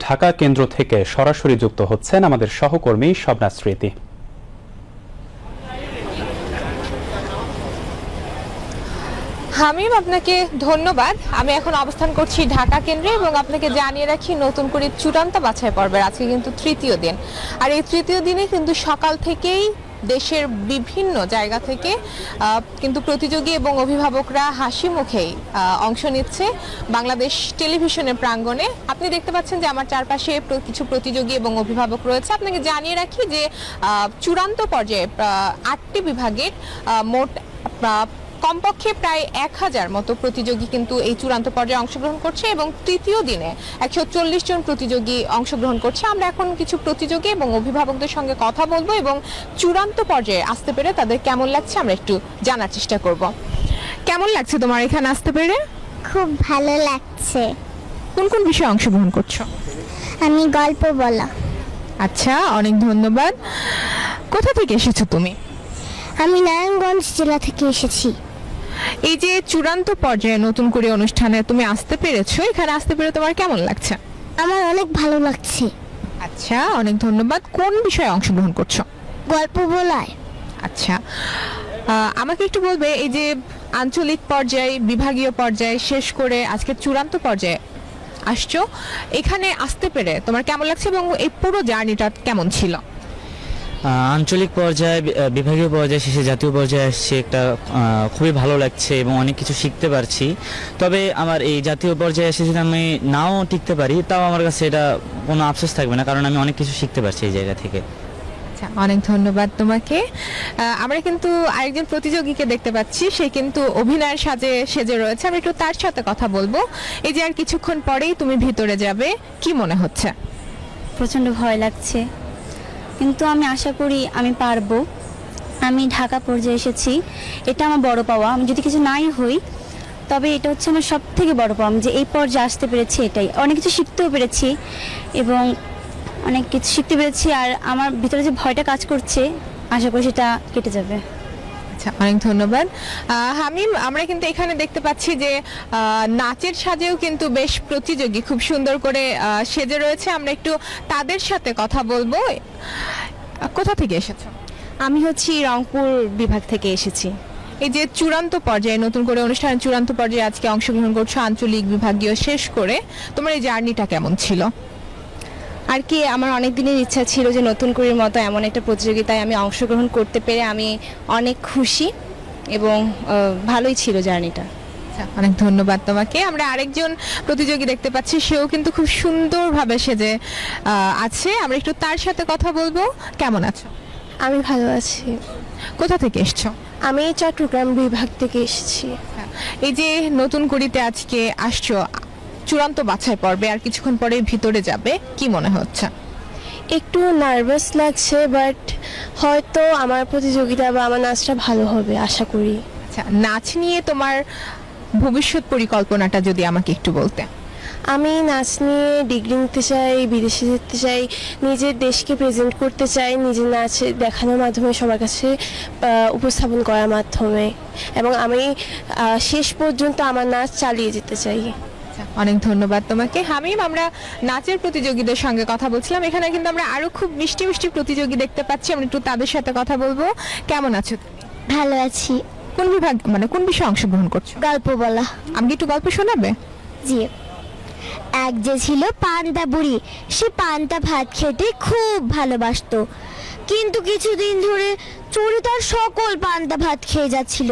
ঢাকা কেন্দ্র থেকে সরাসরি যুক্ত হচ্ছেন আমাদের সহকর্মী শবনা স্মৃতি। হামিম, আপনাকে ধন্যবাদ। আমি এখন অবস্থান করছি ঢাকা কেন্দ্রে এবং আপনাকে জানিয়ে রাখি নতুন করে চূড়ান্ত বাছাই পর্বের আজকে কিন্তু তৃতীয় দিন। আর এই তৃতীয় দিনে কিন্তু সকাল থেকেই দেশের বিভিন্ন জায়গা থেকে কিন্তু প্রতিযোগী এবং অভিভাবকরা হাসি মুখেই অংশ নিচ্ছে বাংলাদেশ টেলিভিশনের প্রাঙ্গণে। আপনি দেখতে পাচ্ছেন যে আমার চারপাশে কিছু প্রতিযোগী এবং অভিভাবক রয়েছে। আপনাকে জানিয়ে রাখি যে চূড়ান্ত পর্যায়ে 8টি বিভাগের মোট কমপক্ষে প্রায় 1000 মতো প্রতিযোগী কিন্তু এই চূড়ান্ত পর্যায়ে অংশগ্রহণ করছে এবং তৃতীয় দিনে 140 জন প্রতিযোগী অংশগ্রহণ করছে। আমরা এখন কিছু প্রতিযোগী এবং অভিভাবকদের সঙ্গে কথা বলবো এবং চূড়ান্ত পর্যায়ে আসতে পেরে তাদের কেমন লাগছে আমরা একটু জানার চেষ্টা করব। কেমন লাগছে তোমার এখানে আসতে পেরে? খুব ভালো লাগছে। কোন কোন বিষয়ে অংশগ্রহণ করছো? আমি গল্প বলা। আচ্ছা, অনেক ধন্যবাদ। কোথা থেকে এসেছো তুমি? আমি নারায়ণগঞ্জ জেলা থেকে এসেছি। এই যে চূড়ান্ত পর্যায়ে নতুন করে অনুষ্ঠানে তুমি আসতে পেরেছো, এখানে আসতে পেরে তোমার কেমন লাগছে? আমার অনেক ভালো লাগছে। আচ্ছা, অনেক ধন্যবাদ। কোন বিষয়ে অংশগ্রহণ করছো? গল্প বলায়। আচ্ছা, আমাকে একটু বলবে এই যে আঞ্চলিক পর্যায়ে, বিভাগীয় পর্যায়ে শেষ করে আজকে চূড়ান্ত পর্যায়ে আসছো, এখানে আসতে পেরে তোমার কেমন লাগছে এবং এই পুরো জার্নিটা কেমন ছিল? আঞ্চলিক পর্যায়ে, বিভাগীয় পর্যায়ে শেষে জাতীয় পর্যায়ে আসছে, একটা খুবই ভালো লাগছে এবং অনেক কিছু শিখতে পারছি। তবে আমার এই জাতীয় পর্যায়ে এসে যদি আমি নাও টিকতে পারি তাও আমার কাছে এটা কোনো আফসোস থাকবে না, কারণ আমি অনেক কিছু শিখতে পারছি এই জায়গা থেকে। আচ্ছা, অনেক ধন্যবাদ তোমাকে। আমরা কিন্তু আরেকজন প্রতিযোগীকে দেখতে পাচ্ছি, সে কিন্তু অভিনয়ের সেজে রয়েছে। আমি একটু তার সাথে কথা বলবো। এই যে আর কিছুক্ষণ পরেই তুমি ভিতরে যাবে, কি মনে হচ্ছে? প্রচণ্ড ভয় লাগছে, কিন্তু আমি আশা করি আমি পারবো। আমি ঢাকা পর্যায়ে এসেছি, এটা আমার বড় পাওয়া। আমি যদি কিছু নাই হই তবে এটা হচ্ছে আমার সব থেকে বড় পাওয়া। আমি যে এই পর্যায়ে আসতে পেরেছি, এটাই। অনেক কিছু শিখতেও পেরেছি এবং অনেক কিছু শিখতে পেরেছি। আর আমার ভিতরে যে ভয়টা কাজ করছে, আশা করি সেটা কেটে যাবে। আচ্ছা, অনেক ধন্যবাদ। হামিম, আমরা কিন্তু এখানে দেখতে পাচ্ছি যে নাচের সাজেও কিন্তু বেশ প্রতিযোগী খুব সুন্দর করে সেজে রয়েছে। আমরা একটু তাদের সাথে কথা বলবো। কোথা থেকে এসেছো? আমি হচ্ছি রংপুর বিভাগ থেকে এসেছি। এই যে চূড়ান্ত পর্যায়ে, নতুন করে অনুষ্ঠানের চূড়ান্ত পর্যায়ে আজকে অংশগ্রহণ করছো আঞ্চলিক বিভাগীয় শেষ করে, তোমার এই জার্নিটা কেমন ছিল? আর কি, আমার অনেক দিনের ইচ্ছা ছিল যে নতুন করির মতো এমন একটা প্রতিযোগিতায় আমি অংশগ্রহণ করতে পেরে আমি অনেক খুশি এবং ভালোই ছিল জার্নিটা। অনেক ধন্যবাদ তোমাকে। আমরা আরেকজন প্রতিযোগী দেখতে পাচ্ছি, সেও কিন্তু খুব সুন্দরভাবে সেজে আছে। আমরা একটু তার সাথে কথা বলবো। কেমন আছো? আমি ভালো আছি। কোথা থেকে এসছো? আমি চট্টগ্রাম বিভাগ থেকে এসেছি। এই যে নতুন করিতে আজকে আসছো চূড়ান্ত বাছাই পর্বে, আর কিছুক্ষণ পরে ভিতরে যাবে, কি মনে হচ্ছে? একটু নার্ভাস লাগছে, বাট হয়তো আমার প্রতিযোগিতা বা আমার নাচটা ভালো হবে আশা করি। আচ্ছা, নাচ নিয়ে তোমার ভবিষ্যৎ পরিকল্পনাটা যদি আমাকে একটু বলতে। আমি নাচ নিয়ে ডিগ্রি নিতে চাই, বিদেশে যেতে চাই, নিজের দেশকে প্রেজেন্ট করতে চাই, নিজের নাচ দেখানোর মাধ্যমে সবার কাছে উপস্থাপন করার মাধ্যমে, এবং আমি শেষ পর্যন্ত আমার নাচ চালিয়ে যেতে চাই। অনেক ধন্যবাদ তোমাকে। হামিম, আমরা নাচের প্রতিযোগীদের সঙ্গে কথা বলছিলাম। এখানে কিন্তু আমরা আরো খুব মিষ্টি মিষ্টি প্রতিযোগী দেখতে পাচ্ছি। আমরা একটু তাদের সাথে কথা বলবো। কেমন আছো? ভালো আছি। কোন বিভাগ, মানে কোন বিষয়ে অংশগ্রহণ করছো? গল্প বলা। আমাকে একটু গল্প শোনাবে? জি। এক যে ছিল পান্তা বুড়ি, সে পান্তা ভাত খেতে খুব ভালোবাসতো, কিন্তু কিছুদিন ধরে চোরে তার সকল পান্তা ভাত খেয়ে যাচ্ছিল।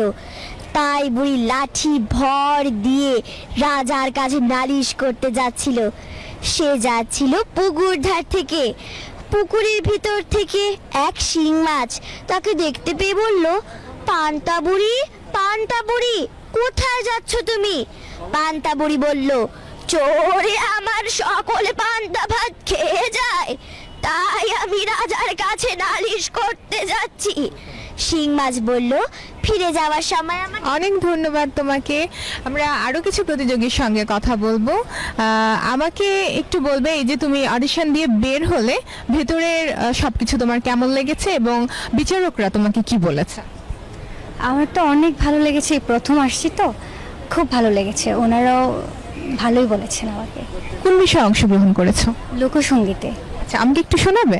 তাই বুড়ি লাঠি ভর দিয়ে রাজার কাছে নালিশ করতে যাচ্ছিল। সে যাচ্ছিল পুকুর ধার থেকে। পুকুরের ভিতর থেকে এক শিং মাছ তাকে দেখতে পেয়ে বলল, পান্তা বুড়ি, কোথায় যাচ্ছ তুমি? পান্তা বুড়ি বলল, চোরে আমার সকলে পান্তা ভাত খেয়ে যায়, তাই আমি রাজার কাছে নালিশ করতে যাচ্ছি। শিং মাছ বলল, ফিরে যাওয়ার সময় আমার। অনেক ধন্যবাদ তোমাকে। আমরা আরো কিছু প্রতিযোগীর সঙ্গে কথা বলবো। আমাকে একটু বলবে, এই যে তুমি অডিশন দিয়ে বের হলে, ভেতরের সবকিছু তোমার কেমন লেগেছে এবং বিচারকরা তোমাকে কি বলেছে? আমার তো অনেক ভালো লেগেছে, প্রথম আসছি তো খুব ভালো লেগেছে। ওনারাও ভালোই বলেছেন আমাকে। কোন বিষয়ে অংশগ্রহণ করেছো? লোকসঙ্গীতে। আচ্ছা, আমাকে একটু শোনাবে?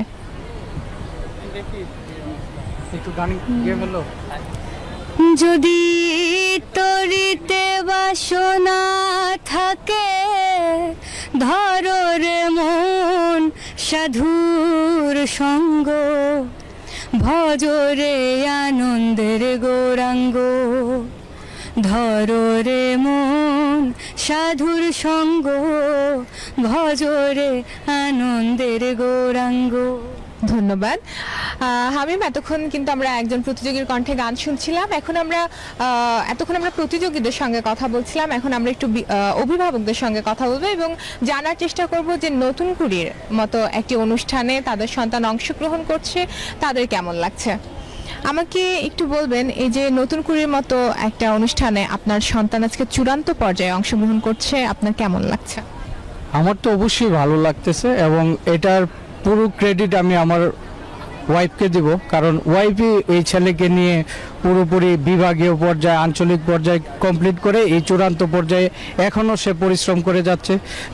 যদি তরিতে বাসনা থাকে ধরো রে মন সাধুর সঙ্গ, ভজরে আনন্দের গৌরাঙ্গ, ধরো রে মন সাধুর সঙ্গ, ভজরে আনন্দের গৌরাঙ্গ। ধন্যবাদ হামিম। এতক্ষণ কিন্তু আমরা একজন প্রতিযোগীর কণ্ঠে গান শুনছিলাম। এতক্ষণ আমরা প্রতিযোগীদের সঙ্গে কথা বলছিলাম। এখন আমরা একটু অভিভাবকদের সঙ্গে কথা বলবো এবং জানার চেষ্টা করব যে নতুন কুড়ির মতো একটি অনুষ্ঠানে তাদের সন্তান অংশগ্রহণ করছে, তাদের কেমন লাগছে। আমাকে একটু বলবেন, এই যে নতুন কুড়ির মতো একটা অনুষ্ঠানে আপনার সন্তান আজকে চূড়ান্ত পর্যায়ে অংশগ্রহণ করছে, আপনার কেমন লাগছে? আমার তো অবশ্যই ভালো লাগতেছে এবং এটার পুরো ক্রেডিট আমি আমার ওয়াইফকে দিব, কারণ ওয়াইফই এই ছেলেকে নিয়ে পুরোপুরি বিভাগীয় পর্যায়ে আঞ্চলিক পর্যায়ে কমপ্লিট করে এই চূড়ান্ত পর্যায়ে এখনও সে পরিশ্রম করে যাচ্ছে।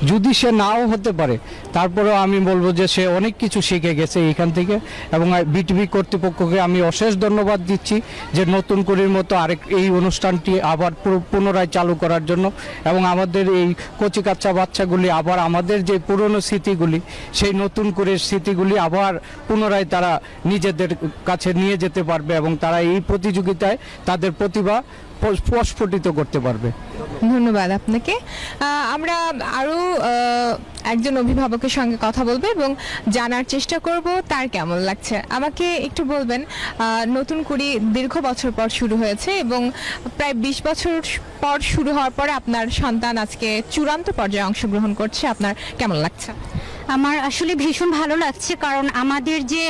যদি সে নাও হতে পারে তারপরেও আমি বলবো যে সে অনেক কিছু শিখে গেছে এইখান থেকে, এবং বিটিভি কর্তৃপক্ষকে আমি অশেষ ধন্যবাদ দিচ্ছি যে নতুন কুড়ির মতো আরেক এই অনুষ্ঠানটি আবার পুনরায় চালু করার জন্য, এবং আমাদের এই কচিকাচ্চা বাচ্চাগুলি আবার আমাদের যে পুরনো স্মৃতিগুলি সেই নতুন কুড়ির স্মৃতিগুলি আবার পুনরায় তারা নিজেদের কাছে নিয়ে যেতে পারবে এবং তারা এই প্রতিযোগিতায় তাদের প্রতিভা প্রস্ফুটিত করতে পারবে। ধন্যবাদ আপনাকে। আমরা আরো একজন অভিভাবকের সঙ্গে কথা বলবো এবং জানার চেষ্টা করব তার কেমন লাগছে। আমাকে একটু বলবেন, নতুন কুড়ি দীর্ঘ বছর পর শুরু হয়েছে এবং প্রায় 20 বছর পর শুরু হওয়ার পরে আপনার সন্তান আজকে চূড়ান্ত পর্যায়ে অংশগ্রহণ করছে, আপনার কেমন লাগছে? আমার আসলে ভীষণ ভালো লাগছে, কারণ আমাদের যে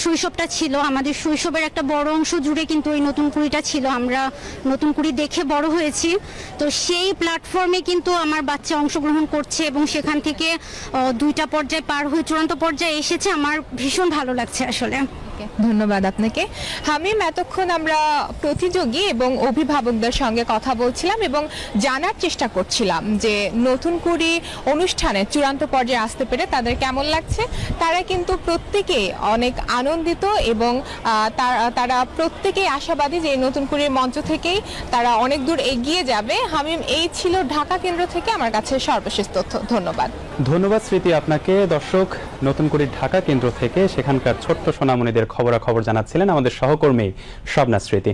শৈশবটা ছিল, আমাদের শৈশবের একটা বড় অংশ জুড়ে কিন্তু এই নতুন কুড়িটা ছিল। আমরা নতুন কুড়ি দেখে বড় হয়েছি, তো সেই প্ল্যাটফর্মে কিন্তু আমার বাচ্চা অংশগ্রহণ করছে এবং সেখান থেকে 2টা পর্যায়ে পার হয়ে চূড়ান্ত পর্যায়ে এসেছে। আমার ভীষণ ভালো লাগছে আসলে। ধন্যবাদ আপনাকে হামিম। এতক্ষণ আমরা প্রতিযোগী এবং অভিভাবকদের সঙ্গে কথা বলছিলাম এবং জানার চেষ্টা করছিলাম যে নতুন কুড়ি অনুষ্ঠানে চূড়ান্ত পর্যায়ে আসতে পেরে তাদের কেমন লাগছে। তারা কিন্তু প্রত্যেকেই অনেক আনন্দিত এবং তারা প্রত্যেকেই আশাবাদী যে নতুন কুড়ির মঞ্চ থেকেই তারা অনেক দূর এগিয়ে যাবে। হামিম, এই ছিল ঢাকা কেন্দ্র থেকে আমার কাছে সর্বশেষ তথ্য। ধন্যবাদ। ধন্যবাদ স্মৃতি আপনাকে। দর্শক, নতুন কুড়ি ঢাকা কেন্দ্র থেকে সেখানকার ছোট্ট সোনামণিদের খবরাখবর জানাচ্ছিলেন আমাদের সহকর্মী শবনা স্মৃতি।